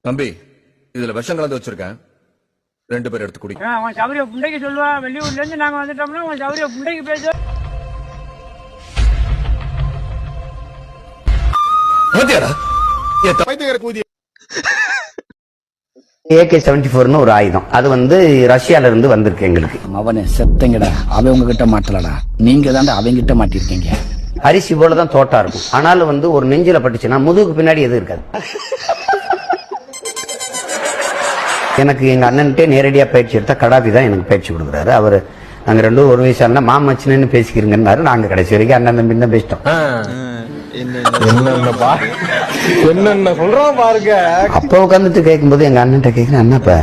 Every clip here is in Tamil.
தம்பி, இதுல விஷம் கலந்து வச்சிருக்கேன், 2 பேர் எடுத்து குடி. அவன் சௌரிய புண்டைக்கு சொல்லுவா, வெளியூர்ல இருந்து நாங்க வந்துட்டோம்னா அவன் சௌரிய புண்டைக்கு பேச. AK-74 ஒரு ஆயுதம், அது ரஷ்யால இருந்து வந்திருக்கு எங்களுக்கு. அவனை செத்தங்கடா, அவன் உங்ககிட்ட மாட்டலடா, நீங்க தாண்டா அவங்க கிட்ட மாட்டிருக்கீங்க. அரிசி போலதான் தோட்டா இருக்கும், ஆனாலும் ஒரு நெஞ்சில பட்டுச்சுன்னா முதுகுக்கு பின்னாடி எதுவும் இருக்காது. எனக்கு எங்க அண்ணன்ட்டே நேரடியா பயிற்சி எடுத்தா கடாபி தான் எனக்கு பயிற்சி கொடுக்குறாரு. அவரு நாங்க 2 ஒரு வயசான மாமச்சினு பேசிக்கிறீங்கன்னாரு. நாங்க கடைசி வரைக்கும் அண்ணன் தம்பி தான் பேசிட்டோம். என்ன சொல்றோம் பாருங்க. அப்ப உட்காந்துட்டு கேட்கும்போது எங்க அண்ணன்ட்ட கேட்கிறேன், அண்ணாப்ப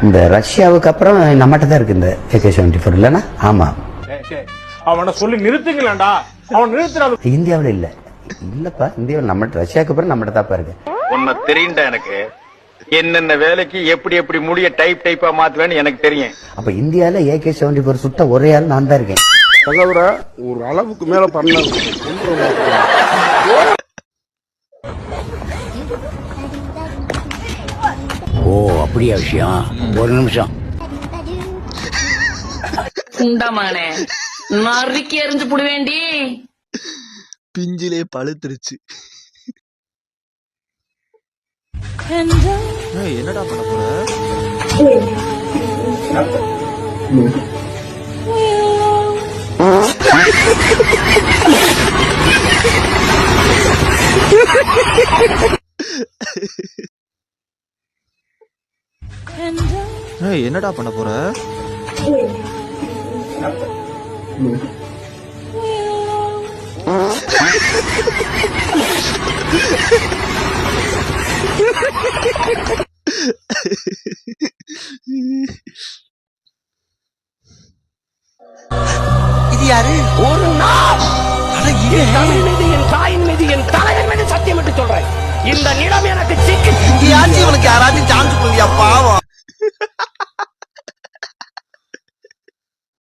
இந்த ரஷ்யாவுக்கு அப்புறம் நம்மகிட்ட தான் இருக்கு இந்த AK-74 இல்லன்னா? ஆமா. அவனை சொல்லி நிறுத்துங்களா? அவன் நிறுத்துறான். இந்தியாவில இல்லப்பா, இந்தியாவில் நம்மகிட்ட, ரஷ்யாவுக்கு அப்புறம் நம்மகிட்ட தாப்பா இருக்கு. உன்னை தெரியுண்டா எனக்கு, என்னென்ன வேலைக்கு எப்படி எப்படி முடிய டைப்பா மாத்துவேன்னு எனக்கு தெரியும். அப்ப இந்தியால AK-74 சுட்ட ஒரே ஆள் நான் தான் இருக்கேன். ஒரு அளவுக்கு மேல பண்ண. ஓ அப்படியா விஷயம்? ஒரு நிமிஷம். உண்டமானே நறுக்கி எறிஞ்சு புடுவேண்டி. பிஞ்சிலே பழுத்துருச்சு. என்னடா பண்ண போற? என்னடா பண்ண போற? இது யாரு? ஒரு நாள் தமிழ் மீது, என் தாயின் மீது, என் தலைவன் மீது சத்தியம் விட்டு சொல்றேன், இந்த நிலம் எனக்கு சிக்கி. யாராச்சும் இவனுக்கு யாராச்சும் சான்ஸ் கொடுங்கப்பா.